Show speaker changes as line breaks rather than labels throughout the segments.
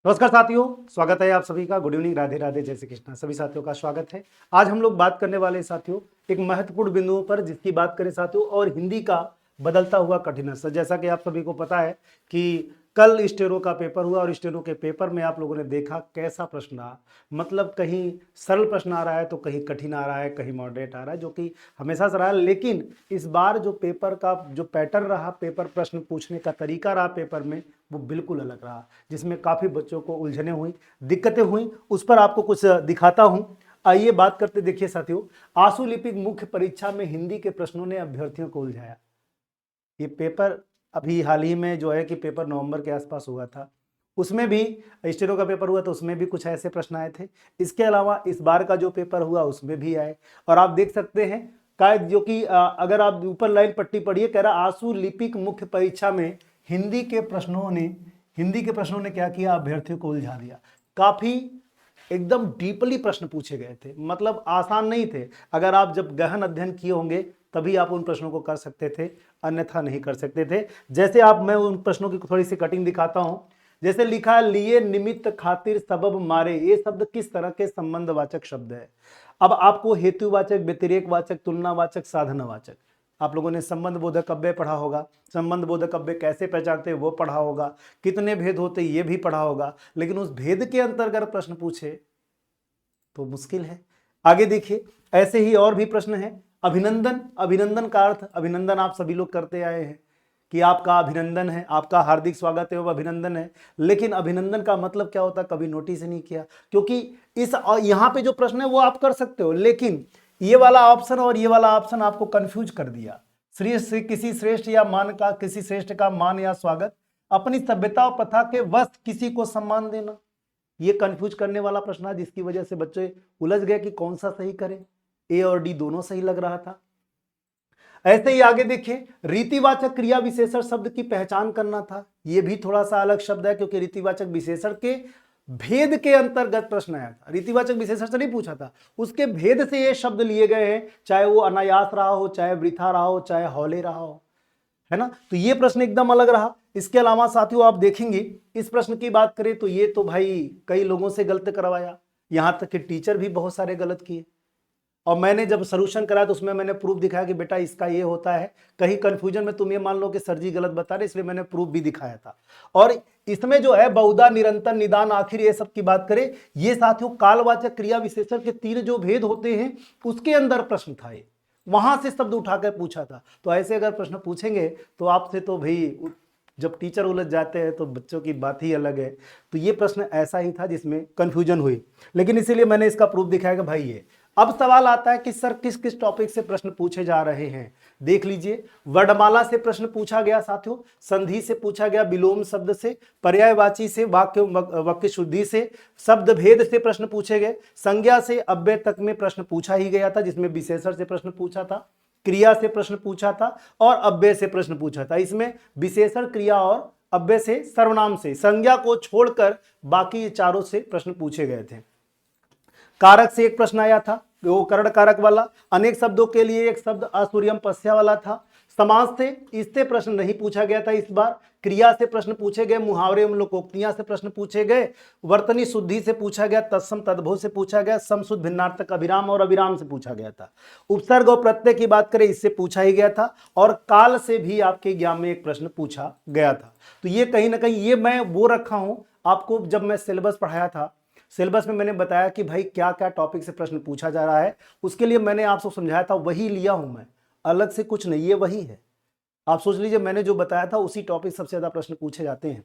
नमस्कार साथियों, स्वागत है आप सभी का। गुड इवनिंग, राधे राधे, जय श्री कृष्णा। सभी साथियों का स्वागत है। आज हम लोग बात करने वाले साथियों एक महत्वपूर्ण बिंदुओं पर, जिसकी बात करें साथियों, और हिंदी का बदलता हुआ कठिन असर। जैसा कि आप सभी को पता है कि कल स्टेनो का पेपर हुआ और स्टेनो के पेपर में आप लोगों ने देखा कैसा प्रश्न रहा। मतलब कहीं सरल प्रश्न आ रहा है तो कहीं कठिन आ रहा है, कहीं मॉडरेट आ रहा है, जो कि हमेशा से रहा है। लेकिन इस बार जो पेपर का जो पैटर्न रहा, पेपर प्रश्न पूछने का तरीका रहा पेपर में, वो बिल्कुल अलग रहा, जिसमें काफ़ी बच्चों को उलझने हुई, दिक्कतें हुई। उस पर आपको कुछ दिखाता हूं। आइए बात करते। देखिए साथियों, आशु लिपिक मुख्य परीक्षा में हिंदी के प्रश्नों ने अभ्यर्थियों को उलझाया। ये पेपर अभी हाल ही में जो है कि पेपर नवंबर के आसपास हुआ था, उसमें भी स्टेनो का पेपर हुआ तो उसमें भी कुछ ऐसे प्रश्न आए थे। इसके अलावा इस बार का जो पेपर हुआ उसमें भी आए। और आप देख सकते हैं शायद, जो कि अगर आप ऊपर लाइन पट्टी पढ़िए, कह रहा आशु लिपिक मुख्य परीक्षा में हिंदी के प्रश्नों ने क्या किया, अभ्यर्थियों को उलझा दिया। काफी एकदम डीपली प्रश्न पूछे गए थे, मतलब आसान नहीं थे। अगर आप जब गहन अध्ययन किए होंगे तभी आप उन प्रश्नों को कर सकते थे, अन्यथा नहीं कर सकते थे। जैसे मैं उन प्रश्नों की थोड़ी सी कटिंग दिखाता हूं। जैसे लिखा है, लिए निमित्त खातिर सबब मारे, ये शब्द किस तरह के संबंधवाचक शब्द है। अब आपको हेतुवाचक, व्यतिरेकवाचक, तुलनावाचक, साधनवाचक, आप लोगों ने संबंध बोधक अव्यय पढ़ा होगा। संबंध बोधक अव्यय कैसे पहचानते हैं वो पढ़ा होगा। कितने भेद होते ये भी पढ़ा होगा। लेकिन उस भेद के अंतर्गत प्रश्न पूछे तो मुश्किल है। आगे देखिए, ऐसे ही और भी प्रश्न हैं। अभिनंदन, अभिनंदन का अर्थ, अभिनंदन आप सभी लोग करते आए हैं कि आपका अभिनंदन है, आपका हार्दिक स्वागत है, वो अभिनंदन है। लेकिन अभिनंदन का मतलब क्या होता है, कभी नोटिस नहीं किया। क्योंकि इस यहाँ पे जो प्रश्न है वो आप कर सकते हो, लेकिन ये वाला ऑप्शन और ये वाला ऑप्शन आपको कंफ्यूज कर दिया। श्रेष्ठ, किसी श्रेष्ठ या मान का, किसी श्रेष्ठ का मान या स्वागत, अपनी सभ्यता और प्रथा के वश किसी को सम्मान देना, ये कंफ्यूज करने वाला प्रश्न है, जिसकी वजह से बच्चे उलझ गए कि कौन सा सही करें। ए और डी दोनों सही लग रहा था। ऐसे ही आगे देखिए, रीतिवाचक क्रिया विशेषण शब्द की पहचान करना था। यह भी थोड़ा सा अलग शब्द है, क्योंकि रीतिवाचक विशेषण के भेद के अंतर्गत प्रश्न आया था। रीतिवाचक विशेषण से नहीं पूछा था, उसके भेद से ये शब्द लिए गए हैं, चाहे वो अनायास रहा हो, चाहे वृथा रहा हो, चाहे हौले रहा हो, है ना। तो ये प्रश्न एकदम अलग रहा। इसके अलावा साथियों आप देखेंगे, इस प्रश्न की बात करें तो ये तो भाई कई लोगों से गलत करवाया, यहां तक कि टीचर भी बहुत सारे गलत किए। और मैंने जब सोल्यूशन कराया तो उसमें मैंने प्रूफ दिखाया कि बेटा इसका ये होता है। कहीं कंफ्यूजन में तुम ये मान लो कि सर जी गलत बता रहे, इसलिए मैंने प्रूफ भी दिखाया था। और इसमें जो है बहुधा, निरंतर, निदान, आखिर, ये सब की बात करें, ये साथियों कालवाचक क्रिया विशेषण के 3 जो भेद होते हैं उसके अंदर प्रश्न था। ये वहां से शब्द उठाकर पूछा था। तो ऐसे अगर प्रश्न पूछेंगे तो आपसे तो भाई, जब टीचर उलझ जाते हैं तो बच्चों की बात ही अलग है। तो ये प्रश्न ऐसा ही था जिसमें कंफ्यूजन हुई, लेकिन इसीलिए मैंने इसका प्रूफ दिखाया कि भाई ये। अब सवाल आता है कि सर किस किस टॉपिक से प्रश्न पूछे जा रहे हैं। देख लीजिए, वर्णमाला से प्रश्न पूछा गया साथियों, संधि से पूछा गया, विलोम शब्द से, पर्यायवाची से, वाक्य शुद्धि से, शब्द भेद से प्रश्न पूछे गए, संज्ञा से अव्यय तक में प्रश्न पूछा ही गया था, जिसमें विशेषण से प्रश्न पूछा था, क्रिया से प्रश्न पूछा था और अव्यय से प्रश्न पूछा था। इसमें विशेषण, क्रिया और अव्यय से, सर्वनाम से, संज्ञा को छोड़कर बाकी चारों से प्रश्न पूछे गए थे। कारक से एक प्रश्न आया था, वो करण कारक वाला। अनेक शब्दों के लिए एक शब्द असूर्यम पस्या वाला था। समास से, इससे प्रश्न नहीं पूछा गया था इस बार। क्रिया से प्रश्न पूछे गए, मुहावरे एवं लोकोक्तियां से प्रश्न पूछे गए, वर्तनी शुद्धि से पूछा गया, तत्सम तद्भव से पूछा गया, समशुद्ध भिन्नार्थक अभिराम और अभिराम से पूछा गया था। उपसर्ग और प्रत्यय की बात करें, इससे पूछा ही गया था। और काल से भी आपके एग्जाम में एक प्रश्न पूछा गया था। तो ये कहीं ना कहीं ये मैं वो रखा हूं आपको, जब मैं सिलेबस पढ़ाया था, सिलेबस में मैंने बताया कि भाई क्या क्या टॉपिक से प्रश्न पूछा जा रहा है, उसके लिए मैंने आपको समझाया था, वही लिया हूं मैं, अलग से कुछ नहीं, ये वही है। आप सोच लीजिए, मैंने जो बताया था उसी टॉपिक सबसे ज्यादा प्रश्न पूछे जाते हैं,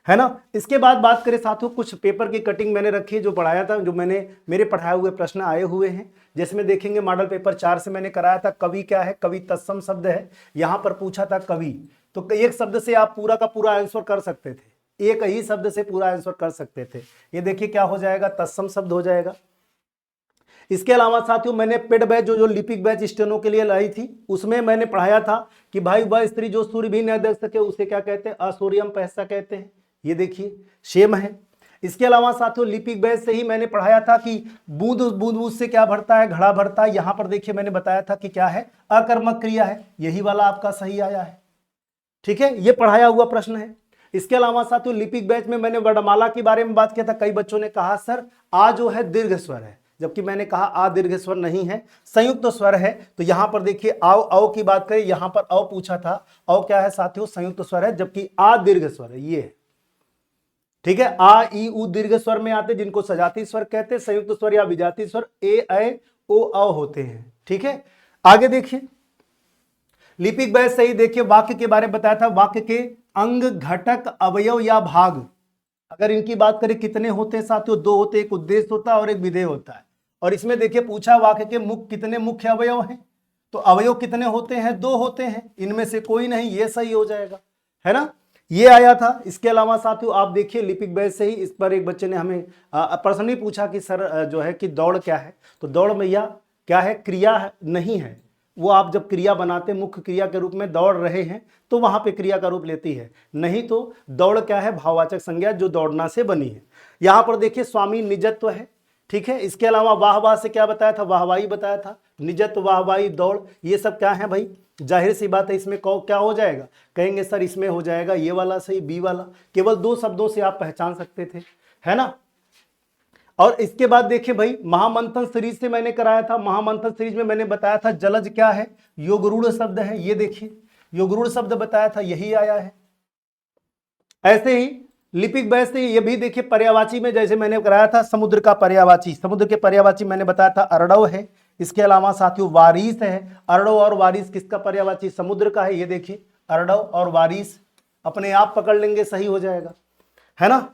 है ना। इसके बाद बात करें साथियों, कुछ पेपर की कटिंग मैंने रखी है, जो पढ़ाया था, जो मैंने मेरे पढ़ाए हुए प्रश्न आए हुए हैं। जिसमें देखेंगे मॉडल पेपर 4 से मैंने कराया था, कवि क्या है, कवि तत्सम शब्द है, यहां पर पूछा था कवि। तो एक शब्द से आप पूरा का पूरा आंसर कर सकते थे, एक ही शब्द से पूरा आंसर कर सकते थे। ये देखिए क्या हो जाएगा, तत्सम शब्द हो जाएगा। इसके अलावा साथियों, मैंने पेड बैच जो लिपिक बैच स्टेनो के लिए लाई थी, उसमें मैंने पढ़ाया था कि भाई वह स्त्री जो सूर्य भी न देख सके उसे क्या कहते हैं, असूर्यम पैसा कहते हैं। ये देखिए सेम है। इसके अलावा साथियों, लिपिक बैच से ही मैंने पढ़ाया था कि बूंद बूंद बूंद से क्या भरता है, घड़ा भरता है। यहां पर देखिए मैंने बताया था कि क्या है, अकर्मक क्रिया है। यही वाला आपका सही आया है, ठीक है, ये पढ़ाया हुआ प्रश्न है। इसके अलावा साथियों लिपिक बैच में मैंने वर्णमाला के बारे में बात किया था। कई बच्चों ने कहा सर आ जो है दीर्घ स्वर है, जबकि मैंने कहा आ दीर्घ स्वर नहीं है, संयुक्त स्वर है। तो यहां पर देखिए आओ औ की बात करें, यहां पर औ पूछा था, औ क्या है साथियों संयुक्त स्वर है, जबकि आ दीर्घ स्वर है, ये है। ठीक है, आ ई उ दीर्घ स्वर में आते जिनको सजाती स्वर कहते हैं, संयुक्त स्वर या विजातीय स्वर ए ऐ ओ औ होते हैं। ठीक है, आगे देखिए लिपिक बैच से ही देखिए वाक्य के बारे में बताया था, वाक्य के अंग घटक अवयव या भाग, अगर इनकी बात करें कितने होते हैं साथियों, दो होते हैं, एक उद्देश्य होता है और एक विधेय होता है। और इसमें देखिए पूछा वाक्य के कितने मुख्य अवयव हैं, तो अवयव कितने होते हैं, दो होते हैं, इनमें से कोई नहीं, ये सही हो जाएगा, है ना, ये आया था। इसके अलावा साथियों आप देखिए लिपिक बैच से ही इस पर एक बच्चे ने हमें प्रश्न ही पूछा कि सर जो है कि दौड़ क्या है, तो दौड़ भैया क्या है, क्रिया नहीं है, वो आप जब क्रिया बनाते मुख्य क्रिया के रूप में दौड़ रहे हैं तो वहां पे क्रिया का रूप लेती है, नहीं तो दौड़ क्या है, भाववाचक संज्ञा जो दौड़ना से बनी है। यहां पर देखिए स्वामी निजत्व है। ठीक है, इसके अलावा वाहवाह से क्या बताया था, वाहवाही बताया था, निजत्व वाहवाही दौड़ ये सब क्या है भाई, जाहिर सी बात है इसमें क्या हो जाएगा, कहेंगे सर इसमें हो जाएगा ये वाला सही, बी वाला, केवल दो शब्दों से आप पहचान सकते थे, है ना। और इसके बाद देखिए भाई महामंथन सीरीज से मैंने कराया था, महामंथन सीरीज में मैंने बताया था जलज क्या है, योगरूढ़ शब्द है, ये देखिए योगरूढ़ शब्द बताया था, यही आया है। ऐसे ही लिपिक बैच से ये भी देखिए पर्यायवाची में जैसे मैंने कराया था समुद्र का पर्यायवाची, समुद्र के पर्यायवाची मैंने बताया था अरडव है। इसके अलावा साथियों वारिस है, अरडव और वारिस किसका पर्यायवाची, समुद्र का है, ये देखिए अरडव और वारिस, अपने आप पकड़ लेंगे सही हो जाएगा, है ना।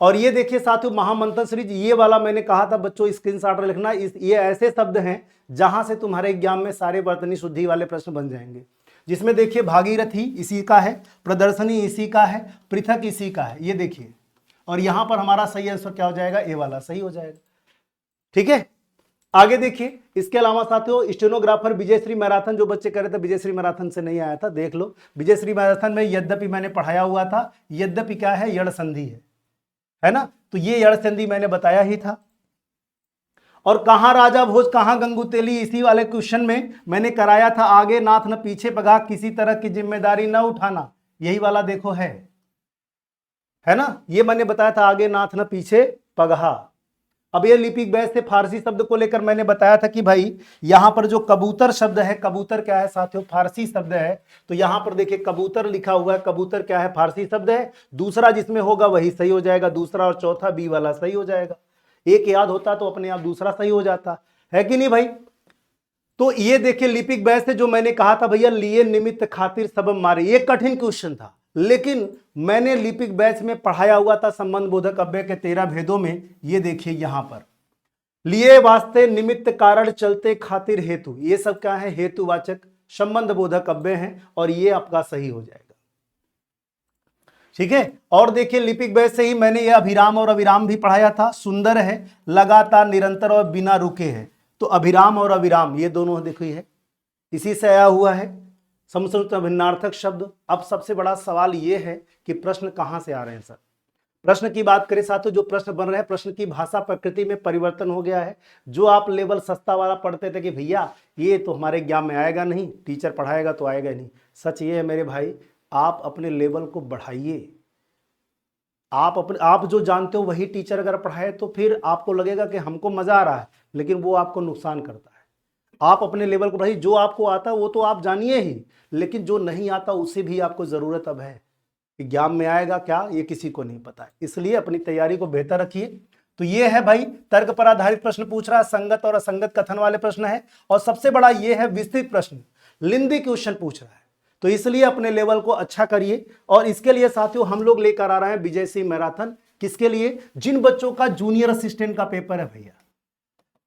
और ये देखिए साथियों महामंथन सीरीज, ये वाला मैंने कहा था बच्चों स्क्रीनशॉट लिखना, ये ऐसे शब्द हैं जहां से तुम्हारे एग्जाम में सारे वर्तनी शुद्धि वाले प्रश्न बन जाएंगे, जिसमें देखिए भागीरथी इसी का है, प्रदर्शनी इसी का है, पृथक इसी का है, ये देखिए। और यहां पर हमारा सही आंसर क्या हो जाएगा, ए वाला सही हो जाएगा। ठीक है, आगे देखिए इसके अलावा साथियों स्टेनोग्राफर विजयश्री मैराथन, जो बच्चे कह रहे थे विजयश्री मैराथन से नहीं आया था, देख लो विजयश्री मैराथन में यद्यपि मैंने पढ़ाया हुआ था, यद्यपि क्या है, यड़ संधि है ना, तो ये यड़ संधि मैंने बताया ही था। और कहां राजा भोज कहां गंगुतेली, इसी वाले क्वेश्चन में मैंने कराया था, आगे नाथ न पीछे पगा, किसी तरह की जिम्मेदारी न उठाना, यही वाला देखो है ना, ये मैंने बताया था, आगे नाथ न पीछे पगहा। अब ये लिपिक बैच से फारसी शब्द को लेकर मैंने बताया था कि भाई यहां पर जो कबूतर शब्द है, कबूतर क्या है साथियों, फारसी शब्द है, तो यहां पर देखिए कबूतर लिखा हुआ है, कबूतर क्या है, फारसी शब्द है, दूसरा जिसमें होगा वही सही हो जाएगा, दूसरा और चौथा बी वाला सही हो जाएगा, एक याद होता तो अपने आप दूसरा सही हो जाता है कि नहीं भाई। तो ये देखिए लिपिक बैच से जो मैंने कहा था भैया लिए निमित्त खातिर सब मारे, ये कठिन क्वेश्चन था, लेकिन मैंने लिपिक बैच में पढ़ाया हुआ था संबंध बोधक अव्यय के 13 भेदों में, ये देखिए यहां पर लिए वास्ते निमित्त कारण चलते खातिर हेतु, ये सब क्या है, हेतुवाचक संबंध बोधक अव्यय हैं, और ये आपका सही हो जाएगा। ठीक है, और देखिए लिपिक बैच से ही मैंने ये अभिराम और अविराम भी पढ़ाया था, सुंदर है, लगातार, निरंतर और बिना रुके है, तो अभिराम और अविराम ये दोनों देखिए है, इसी से आया हुआ है समसंयुक्त भिन्नार्थक शब्द। अब सबसे बड़ा सवाल ये है कि प्रश्न कहां से आ रहे हैं सर, प्रश्न की बात करें साथियों, जो प्रश्न बन रहे हैं प्रश्न की भाषा प्रकृति में परिवर्तन हो गया है। जो आप लेवल सस्ता वाला पढ़ते थे कि भैया ये तो हमारे एग्जाम में आएगा नहीं, टीचर पढ़ाएगा तो आएगा नहीं, सच ये है मेरे भाई, आप अपने लेवल को बढ़ाइए, आप जो जानते हो वही टीचर अगर पढ़ाए तो फिर आपको लगेगा कि हमको मजा आ रहा है, लेकिन वो आपको नुकसान करता है। आप अपने लेवल को बढ़ाइए, जो आपको आता है वो तो आप जानिए ही, लेकिन जो नहीं आता उसे भी आपको जरूरत अब है, एग्जाम में आएगा क्या ये किसी को नहीं पता है, इसलिए अपनी तैयारी को बेहतर रखिए। तो ये है भाई तर्क पर आधारित प्रश्न पूछ रहा है, संगत और असंगत कथन वाले प्रश्न है, और सबसे बड़ा ये है विस्तृत प्रश्न, लिंदी क्वेश्चन पूछ रहा है, तो इसलिए अपने लेवल को अच्छा करिए। और इसके लिए साथियों हम लोग लेकर आ रहे हैं विजयश्री मैराथन, किसके लिए, जिन बच्चों का जूनियर असिस्टेंट का पेपर है भैया,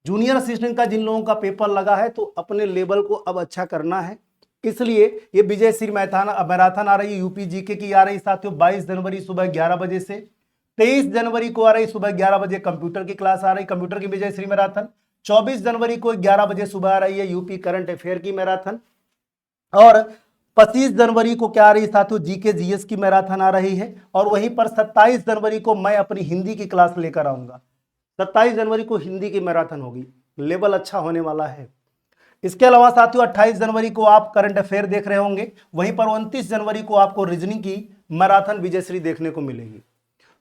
जूनियर असिस्टेंट का जिन लोगों का पेपर लगा है तो अपने लेवल को अब अच्छा करना है, इसलिए ये विजयश्री मैराथन आ रही है, यूपी जीके की आ रही साथियों 22 जनवरी सुबह 11 बजे से, 23 जनवरी को आ रही सुबह 11 बजे कंप्यूटर की क्लास आ रही, कंप्यूटर की विजयश्री मैराथन, 24 जनवरी को 11 बजे सुबह आ रही है यूपी करंट अफेयर की मैराथन, और 25 जनवरी को क्या आ रही साथियों, जीके जीएस की मैराथन आ रही है, और वहीं पर 27 जनवरी को मैं अपनी हिंदी की क्लास लेकर आऊंगा, 27 जनवरी को हिंदी की मैराथन होगी, लेवल अच्छा होने वाला है। इसके अलावा साथियों 28 जनवरी को आप करंट अफेयर देख रहे होंगे, वहीं पर 29 जनवरी को आपको रीजनिंग की मैराथन विजयश्री देखने को मिलेगी।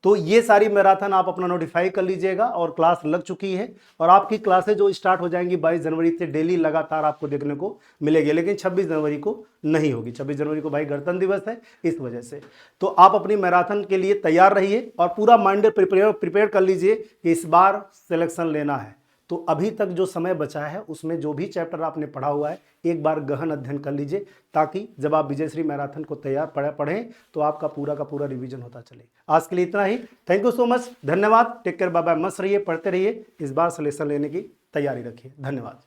तो ये सारी मैराथन आप अपना नोटिफाई कर लीजिएगा और क्लास लग चुकी है और आपकी क्लासें जो स्टार्ट हो जाएंगी 22 जनवरी से डेली लगातार आपको देखने को मिलेगी, लेकिन 26 जनवरी को नहीं होगी। 26 जनवरी को भाई गणतंत्र दिवस है, इस वजह से। तो आप अपनी मैराथन के लिए तैयार रहिए और पूरा माइंड प्रिपेयर कर लीजिए कि इस बार सिलेक्शन लेना है। तो अभी तक जो समय बचा है उसमें जो भी चैप्टर आपने पढ़ा हुआ है एक बार गहन अध्ययन कर लीजिए, ताकि जब आप विजयश्री मैराथन को तैयार पढ़ें तो आपका पूरा का पूरा रिवीजन होता चले। आज के लिए इतना ही। थैंक यू सो मच, धन्यवाद, टेक केयर, बाय बाय, मस्त रहिए, पढ़ते रहिए, इस बार सिलेक्शन लेने की तैयारी रखिए। धन्यवाद।